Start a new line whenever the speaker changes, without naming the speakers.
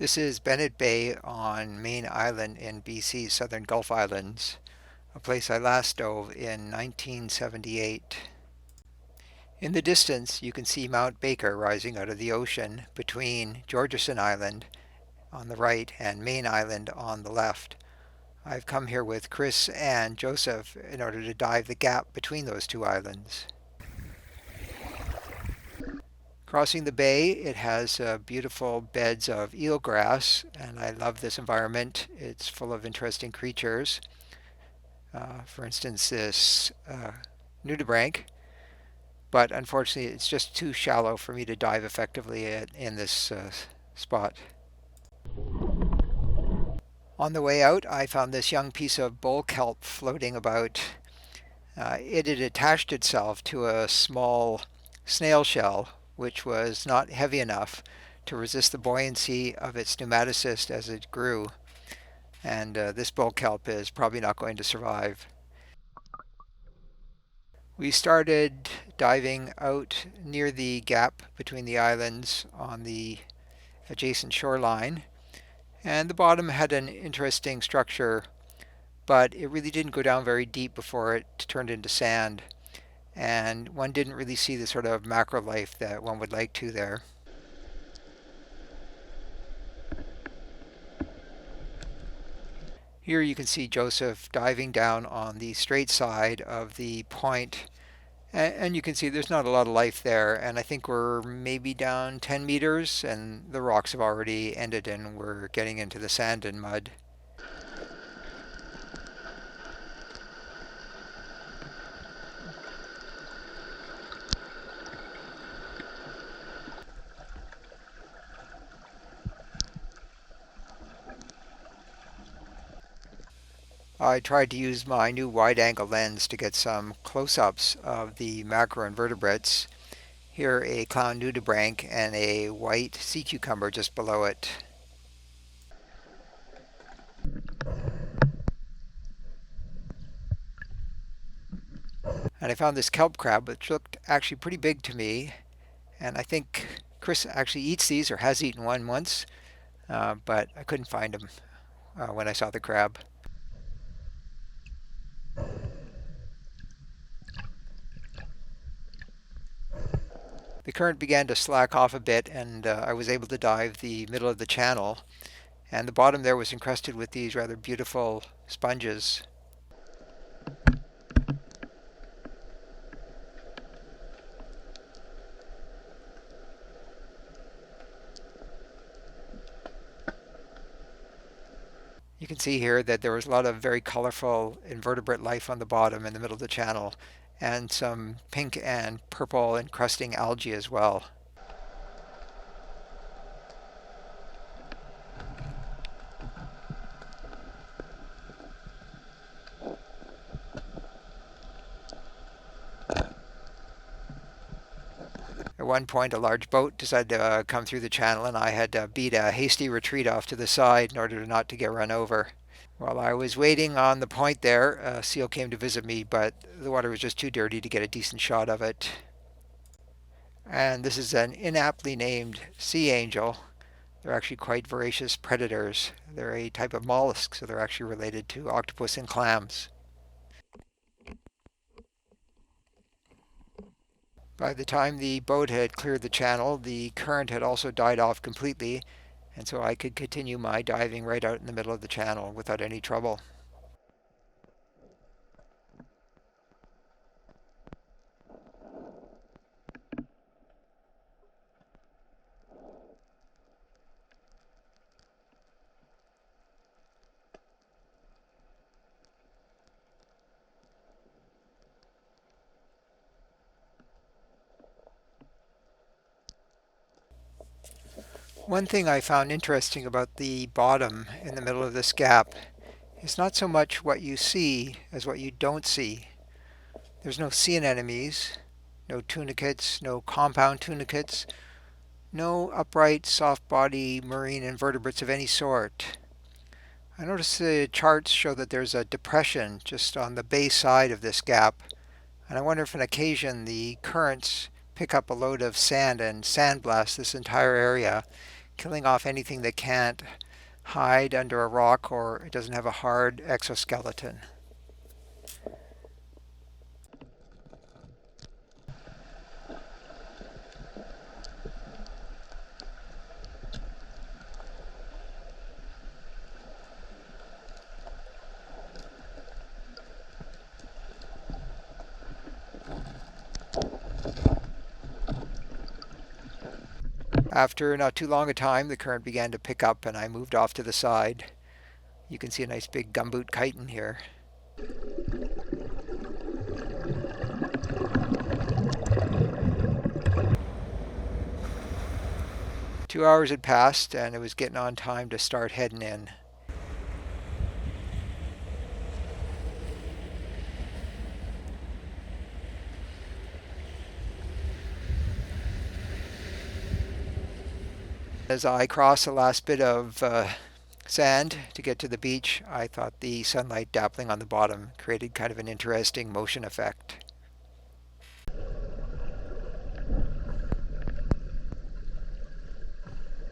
This is Bennett Bay on Mayne Island in BC's Southern Gulf Islands, a place I last dove in 1978. In the distance, you can see Mount Baker rising out of the ocean between Georgeson Island on the right and Mayne Island on the left. I've come here with Chris and Joseph in order to dive the gap between those two islands. Crossing the bay, it has beautiful beds of eelgrass, and I love this environment. It's full of interesting creatures. For instance, this nudibranch, but unfortunately it's just too shallow for me to dive effectively in this spot. On the way out, I found this young piece of bull kelp floating about. It had attached itself to a small snail shell, which was not heavy enough to resist the buoyancy of its pneumaticist as it grew. And this bull kelp is probably not going to survive. We started diving out near the gap between the islands on the adjacent shoreline, and the bottom had an interesting structure, but it really didn't go down very deep before it turned into sand, and one didn't really see the sort of macro life that one would like to there. Here you can see Joseph diving down on the straight side of the point, and you can see there's not a lot of life there, and I think we're maybe down 10 meters and the rocks have already ended and we're getting into the sand and mud. I tried to use my new wide-angle lens to get some close-ups of the macroinvertebrates. Here a clown nudibranch and a white sea cucumber just below it. And I found this kelp crab, which looked actually pretty big to me. And I think Chris actually eats these or has eaten one once, but I couldn't find him when I saw the crab. The current began to slack off a bit, and I was able to dive the middle of the channel. And the bottom there was encrusted with these rather beautiful sponges. You can see here that there was a lot of very colorful invertebrate life on the bottom in the middle of the channel, and some pink and purple encrusting algae as well. At one point, a large boat decided to come through the channel, and I had to beat a hasty retreat off to the side in order not to get run over. While I was waiting on the point there, a seal came to visit me, but the water was just too dirty to get a decent shot of it. And this is an inaptly named sea angel. They're actually quite voracious predators. They're a type of mollusk, so they're actually related to octopus and clams. By the time the boat had cleared the channel, the current had also died off completely, and so I could continue my diving right out in the middle of the channel without any trouble. One thing I found interesting about the bottom in the middle of this gap is not so much what you see as what you don't see. There's no sea anemones, no tunicates, no compound tunicates, no upright soft body marine invertebrates of any sort. I noticed the charts show that there's a depression just on the bay side of this gap, and I wonder if on occasion the currents pick up a load of sand and sandblast this entire area, killing off anything that can't hide under a rock or it doesn't have a hard exoskeleton. After not too long a time, the current began to pick up and I moved off to the side. You can see a nice big gumboot chitin here. 2 hours had passed and it was getting on time to start heading in. As I crossed the last bit of sand to get to the beach, I thought the sunlight dappling on the bottom created kind of an interesting motion effect.